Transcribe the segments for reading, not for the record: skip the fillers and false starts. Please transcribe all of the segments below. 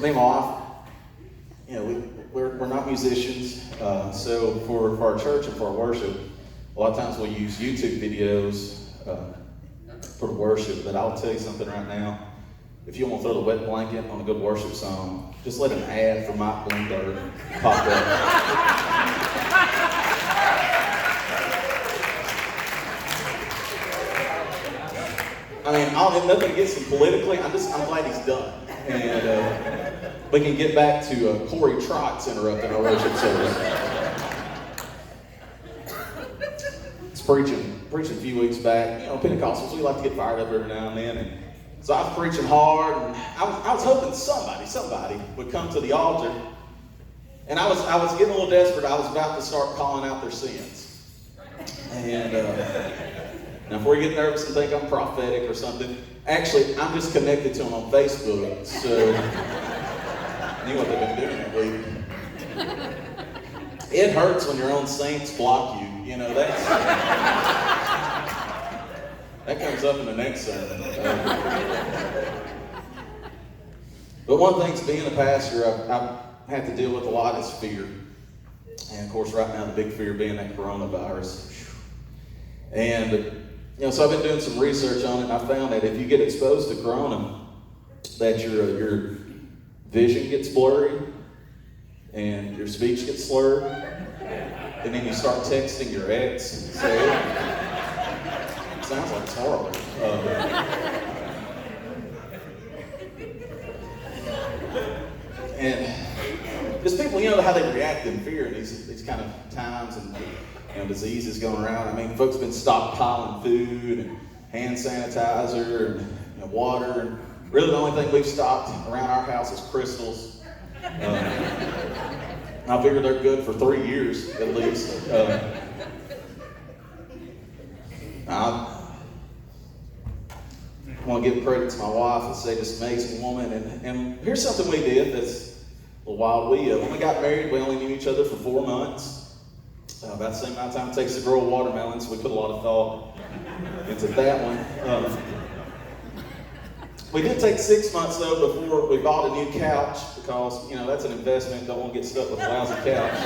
me and my wife, we're not musicians, so for our church and for our worship, a lot of times we'll use YouTube videos for the worship. But I'll tell you something right now. If you want to throw the wet blanket on a good worship song, just let an ad for Mike Bloomberg pop up. I mean, nothing against him politically. I'm glad he's done. And we can get back to Corey Trotz interrupting our worship service. It's preaching a few weeks back. Pentecostals, we like to get fired up every now and then. And so I was preaching hard, and I was hoping somebody would come to the altar. And I was getting a little desperate. I was about to start calling out their sins. And now before you get nervous and think I'm prophetic or something, actually, I'm just connected to them on Facebook. So I knew what they've been doing that week. It hurts when your own saints block you. That comes up in the next sermon. But one thing's being a pastor, I've had to deal with a lot is fear. And of course, right now, the big fear being that coronavirus. And, so I've been doing some research on it, and I found that if you get exposed to corona, that your vision gets blurry, and your speech gets slurred, and then you start texting your ex. So it sounds like it's horrible. And just people, how they react in fear in these kind of times and diseases going around. I mean, folks have been stockpiling food and hand sanitizer and water. And really the only thing we've stocked around our house is crystals. I figure they're good for 3 years at least. I want to give credit to my wife and say this amazing woman. And here's something we did that's a little wild. When we got married, we only knew each other for 4 months. About the same amount of time it takes to grow a watermelon, so we put a lot of thought into that one. We did take 6 months though before we bought a new couch because that's an investment. Don't want to get stuck with a lousy couch.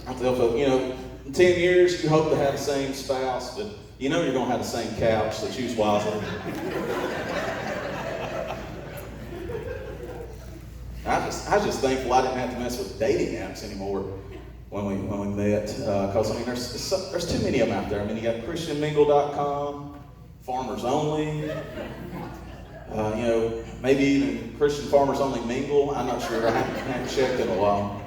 I tell folks, in 10 years you hope to have the same spouse, but you're going to have the same couch, so choose wisely. I was just thankful I didn't have to mess with dating apps anymore when we met, because there's too many of them out there. I mean, you got ChristianMingle.com, Farmers Only, maybe even Christian Farmers Only Mingle. I'm not sure. I haven't checked in a while.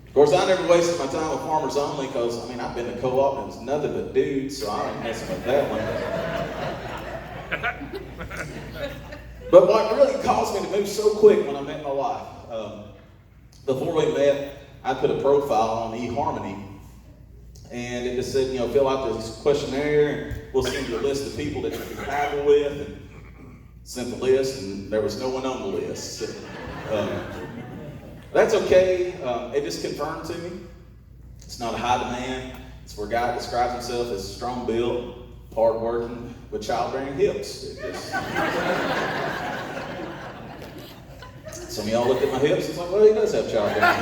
Of course, I never wasted my time with Farmers Only because I've been to co-op and it's nothing but dudes, so I ain't messing with that one. But what really caused me to move so quick when I met my wife, before we met, I put a profile on eHarmony, and it just said, fill out this questionnaire, and we'll send you a list of people that you can travel with, and sent the list, and there was no one on the list. So, that's okay. It just confirmed to me it's not a high demand. It's where a guy describes himself as strong-built, hard-working, with childbearing hips. Some of y'all looked at my hips and it's like, well, he does have childbearing hips.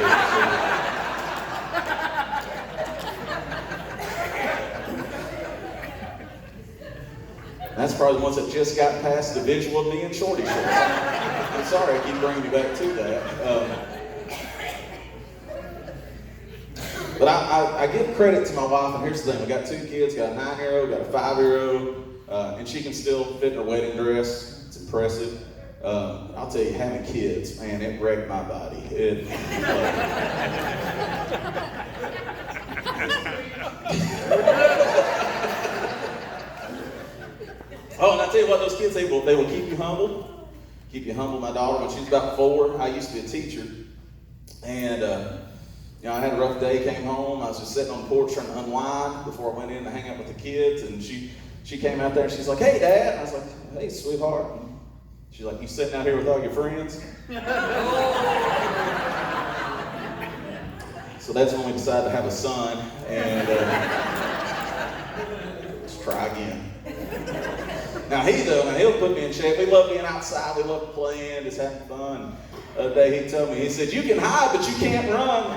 That's probably the ones that just got past the visual of me in shorty shorts. I'm sorry I keep bringing you back to that. But I give credit to my wife, and here's the thing. We got 2 kids, got a 9-year-old, got a 5-year-old, and she can still fit in her wedding dress. It's impressive. I'll tell you, having kids, man, it wrecked my body. Oh, and I tell you what, those kids, they will keep you humble. Keep you humble. My daughter, when she was about 4, I used to be a teacher, and I had a rough day, came home, I was just sitting on the porch trying to unwind before I went in to hang out with the kids, and she came out there and she's like, "Hey, Dad." And I was like, "Hey, sweetheart." And she's like, "You sitting out here with all your friends?" So that's when we decided to have a son, and let's try again. Now he'll put me in shape. We love being outside. We love playing, just having fun. The other day he told me, he said, "You can hide, but you can't run."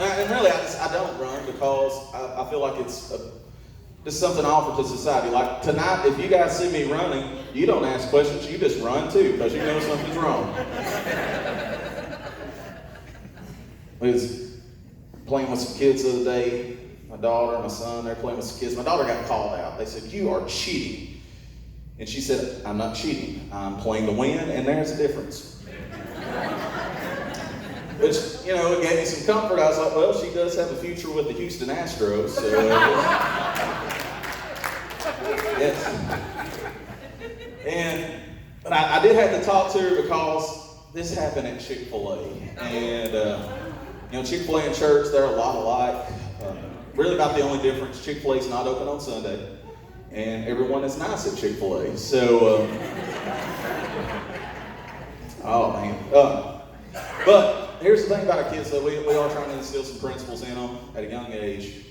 And really, I don't run because I feel like it's just something I offer to society. Like tonight, if you guys see me running, you don't ask questions, you just run too, because you know something's wrong. I was playing with some kids the other day. My daughter and my son, they're playing with some kids. My daughter got called out. They said, "You are cheating." And she said, "I'm not cheating. I'm playing to win, and there's a difference." Which, it gave me some comfort. I was like, well, she does have a future with the Houston Astros, so... yes. But I did have to talk to her because this happened at Chick-fil-A. And, Chick-fil-A and church, they're a lot alike. Really about the only difference, Chick-fil-A is not open on Sunday. And everyone is nice at Chick-fil-A. So, oh, man. But here's the thing about our kids, though. We are trying to instill some principles in them at a young age.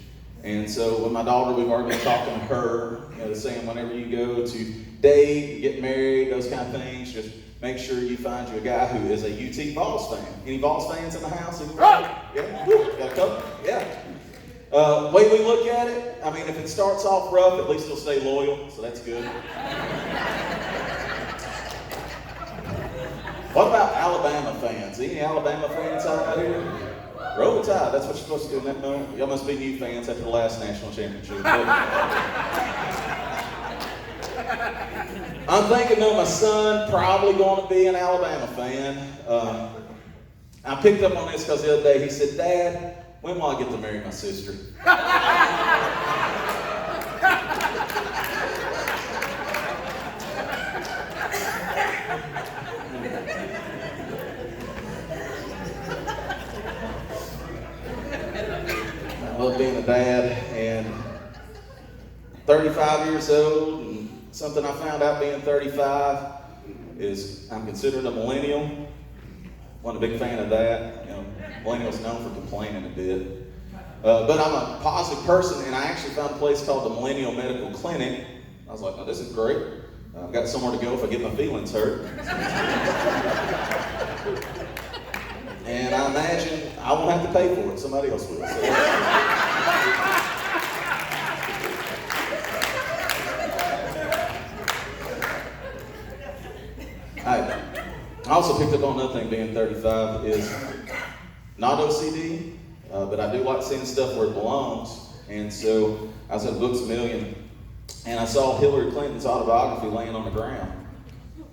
And so with my daughter, we've already been talking to her, saying whenever you go to date, get married, those kind of things, just make sure you find you a guy who is a UT Vols fan. Any Vols fans in the house? Yeah? Got a couple? Yeah. Way we look at it, I mean, if it starts off rough, at least he'll stay loyal, so that's good. What about Alabama fans? Any Alabama fans out here? Roll the Tide, that's what you're supposed to do in that moment. Y'all must be new fans after the last national championship. I'm thinking though, my son probably going to be an Alabama fan. I picked up on this because the other day he said, "Dad, when will I get to marry my sister?" I love being a dad, and 35 years old, and something I found out being 35 is I'm considered a millennial. Wasn't a big fan of that. Millennials known for complaining a bit. But I'm a positive person, and I actually found a place called the Millennial Medical Clinic. I was like, "Oh, this is great. I've got somewhere to go if I get my feelings hurt." And I imagine I won't have to pay for it. Somebody else will. So. I also picked up on another thing being 35 is not OCD, but I do like seeing stuff where it belongs. And so I was at Books A Million, and I saw Hillary Clinton's autobiography laying on the ground.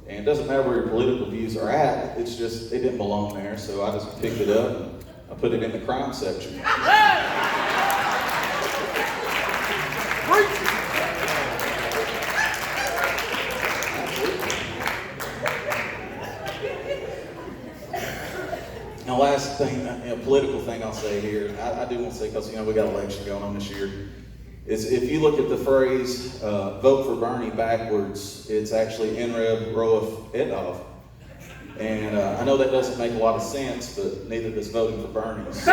And it doesn't matter where your political views are at, it's just, it didn't belong there, so I just picked it up and I put it in the crime section. Now, last thing, political thing I'll say here, I do want to say, because we got an election going on this year, is if you look at the phrase, vote for Bernie backwards, it's actually Enreb Roef Edov. And I know that doesn't make a lot of sense, but neither does voting for Bernie. So,